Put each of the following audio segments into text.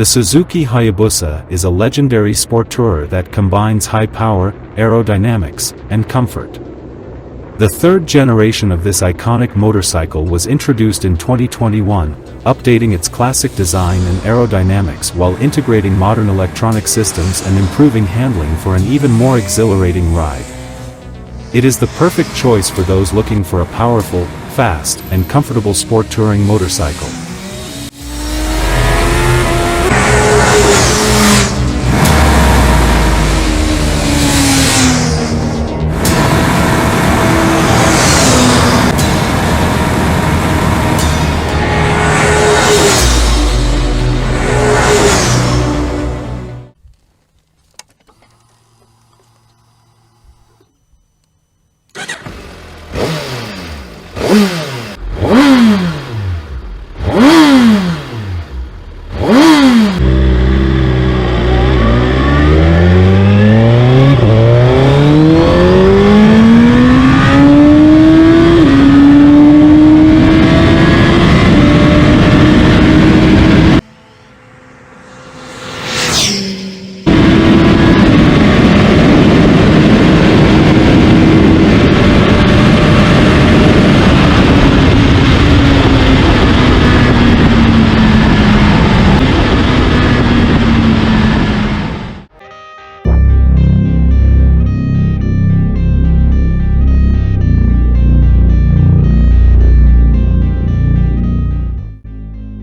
The Suzuki Hayabusa is a legendary sport tourer that combines high power, aerodynamics, and comfort. The third generation of this iconic motorcycle was introduced in 2021, updating its classic design and aerodynamics while integrating modern electronic systems and improving handling for an even more exhilarating ride. It is the perfect choice for those looking for a powerful, fast, and comfortable sport touring motorcycle.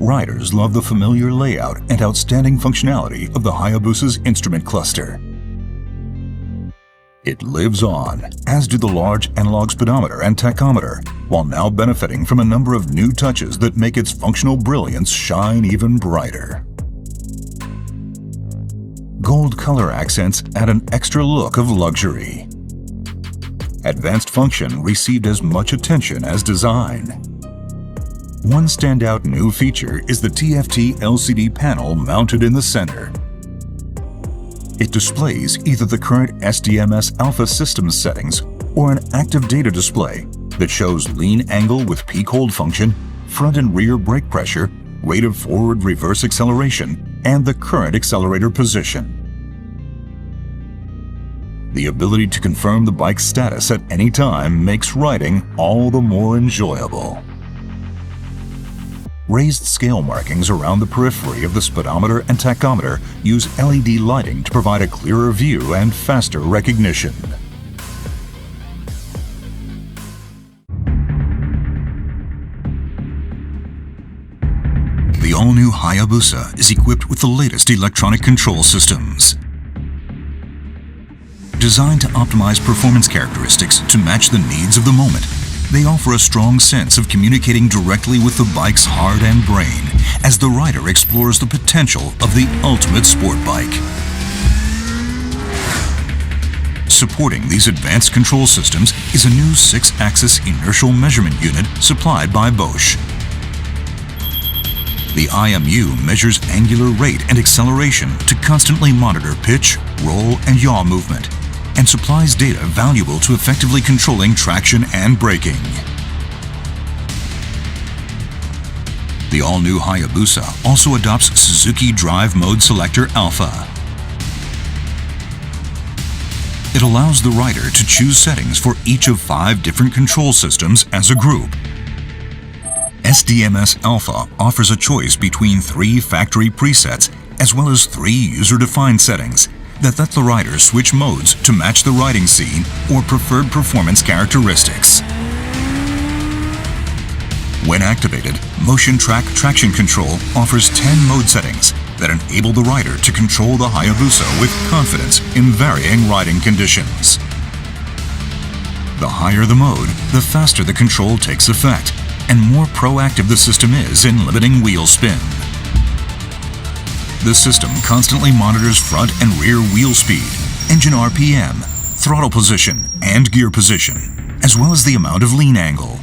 Riders love the familiar layout and outstanding functionality of the Hayabusa's instrument cluster. It lives on, as do the large analog speedometer and tachometer, while now benefiting from a number of new touches that make its functional brilliance shine even brighter. Gold color accents add an extra look of luxury. Advanced function received as much attention as design. One standout new feature is the TFT LCD panel mounted in the center. It displays either the current SDMS Alpha system settings or an active data display that shows lean angle with peak hold function, front and rear brake pressure, rate of forward-reverse acceleration, and the current accelerator position. The ability to confirm the bike's status at any time makes riding all the more enjoyable. Raised scale markings around the periphery of the speedometer and tachometer use LED lighting to provide a clearer view and faster recognition. The all-new Hayabusa is equipped with the latest electronic control systems. Designed to optimize performance characteristics to match the needs of the moment, they offer a strong sense of communicating directly with the bike's heart and brain as the rider explores the potential of the ultimate sport bike. Supporting these advanced control systems is a new 6-axis inertial measurement unit supplied by Bosch. The IMU measures angular rate and acceleration to constantly monitor pitch, roll, and yaw movement, and supplies data valuable to effectively controlling traction and braking. The all-new Hayabusa also adopts Suzuki Drive Mode Selector Alpha. It allows the rider to choose settings for each of 5 different control systems as a group. SDMS Alpha offers a choice between 3 factory presets as well as 3 user-defined settings that let the rider switch modes to match the riding scene or preferred performance characteristics. When activated, Motion Track Traction Control offers 10 mode settings that enable the rider to control the Hayabusa with confidence in varying riding conditions. The higher the mode, the faster the control takes effect, and more proactive the system is in limiting wheel spin. The system constantly monitors front and rear wheel speed, engine RPM, throttle position, and gear position, as well as the amount of lean angle.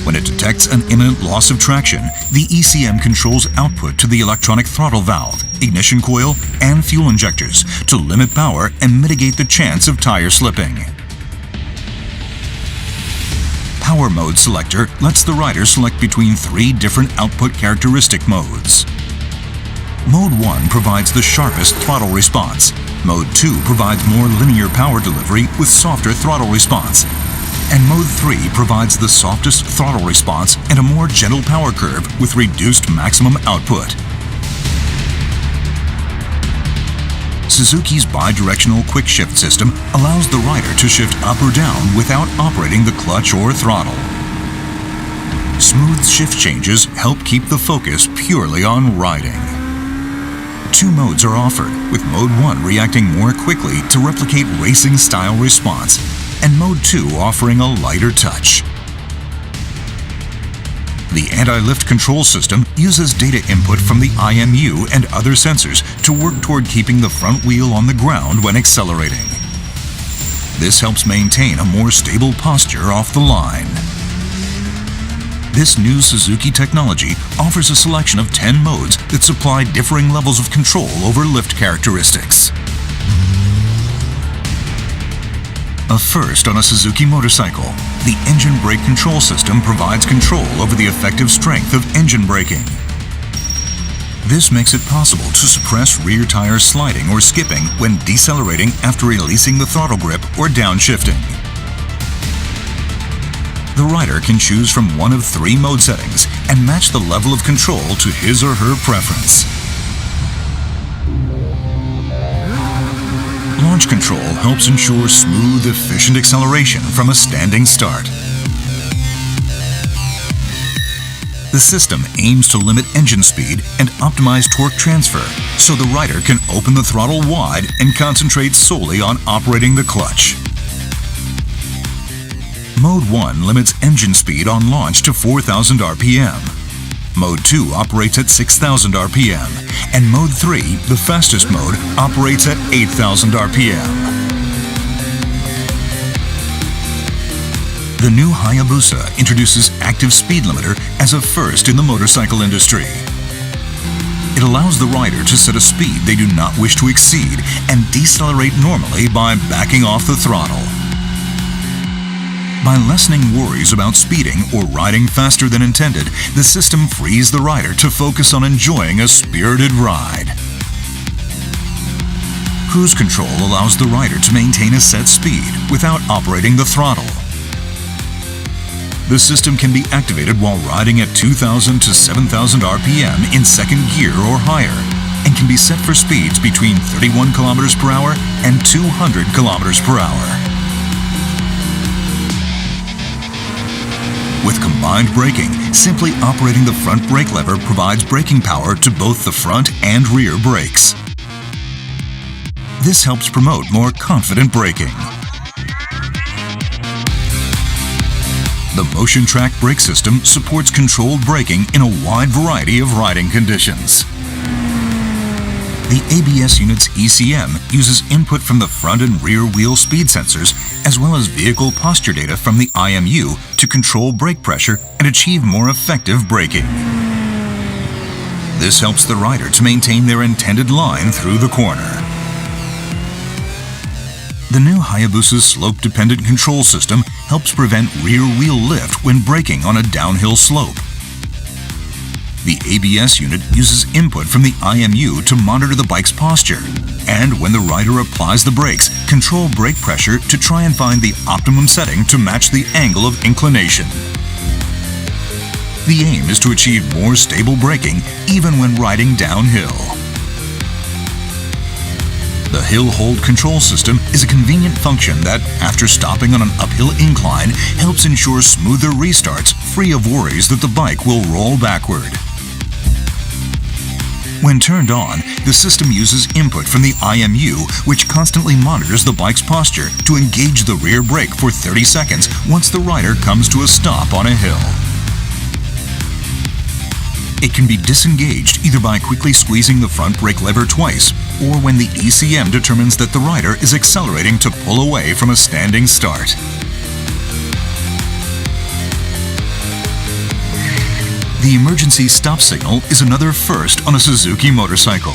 When it detects an imminent loss of traction, the ECM controls output to the electronic throttle valve, ignition coil, and fuel injectors to limit power and mitigate the chance of tire slipping. Power Mode selector lets the rider select between 3 different output characteristic modes. Mode 1 provides the sharpest throttle response. Mode 2 provides more linear power delivery with softer throttle response. And Mode 3 provides the softest throttle response and a more gentle power curve with reduced maximum output. Suzuki's bidirectional quickshift system allows the rider to shift up or down without operating the clutch or throttle. Smooth shift changes help keep the focus purely on riding. 2 modes are offered, with Mode 1 reacting more quickly to replicate racing-style response, and Mode 2 offering a lighter touch. The anti-lift control system uses data input from the IMU and other sensors to work toward keeping the front wheel on the ground when accelerating. This helps maintain a more stable posture off the line. This new Suzuki technology offers a selection of 10 modes that supply differing levels of control over lift characteristics. A first on a Suzuki motorcycle, the engine brake control system provides control over the effective strength of engine braking. This makes it possible to suppress rear tire sliding or skipping when decelerating after releasing the throttle grip or downshifting. The rider can choose from one of 3 mode settings and match the level of control to his or her preference. Launch control helps ensure smooth, efficient acceleration from a standing start. The system aims to limit engine speed and optimize torque transfer, so the rider can open the throttle wide and concentrate solely on operating the clutch. Mode 1 limits engine speed on launch to 4,000 RPM. Mode 2 operates at 6,000 RPM, and Mode 3, the fastest mode, operates at 8,000 RPM. The new Hayabusa introduces active speed limiter as a first in the motorcycle industry. It allows the rider to set a speed they do not wish to exceed and decelerate normally by backing off the throttle. By lessening worries about speeding or riding faster than intended, the system frees the rider to focus on enjoying a spirited ride. Cruise control allows the rider to maintain a set speed without operating the throttle. The system can be activated while riding at 2,000 to 7,000 RPM in second gear or higher, and can be set for speeds between 31 km per hour and 200 km per hour. With combined braking, simply operating the front brake lever provides braking power to both the front and rear brakes. This helps promote more confident braking. The Motion Track brake system supports controlled braking in a wide variety of riding conditions. The ABS unit's ECM uses input from the front and rear wheel speed sensors, as well as vehicle posture data from the IMU to control brake pressure and achieve more effective braking. This helps the rider to maintain their intended line through the corner. The new Hayabusa's slope-dependent control system helps prevent rear wheel lift when braking on a downhill slope. The ABS unit uses input from the IMU to monitor the bike's posture, and when the rider applies the brakes, control brake pressure to try and find the optimum setting to match the angle of inclination. The aim is to achieve more stable braking even when riding downhill. The hill hold control system is a convenient function that, after stopping on an uphill incline, helps ensure smoother restarts free of worries that the bike will roll backward. When turned on, the system uses input from the IMU, which constantly monitors the bike's posture to engage the rear brake for 30 seconds once the rider comes to a stop on a hill. It can be disengaged either by quickly squeezing the front brake lever twice, or when the ECM determines that the rider is accelerating to pull away from a standing start. The emergency stop signal is another first on a Suzuki motorcycle.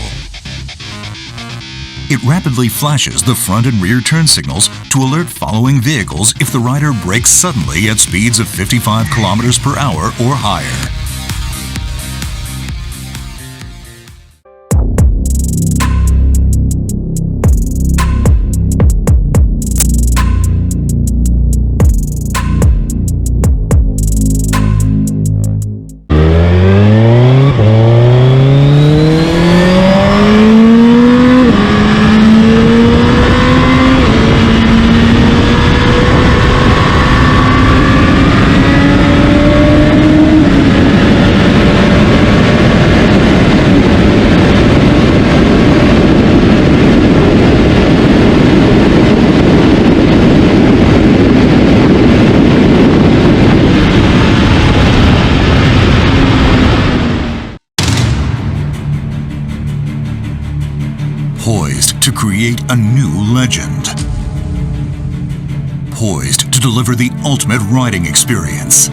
It rapidly flashes the front and rear turn signals to alert following vehicles if the rider brakes suddenly at speeds of 55 kilometers per hour or higher. Poised to create a new legend. Poised to deliver the ultimate riding experience.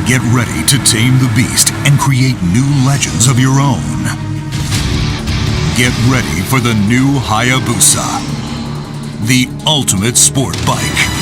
Get ready to tame the beast and create new legends of your own. Get ready for the new Hayabusa, the ultimate sport bike.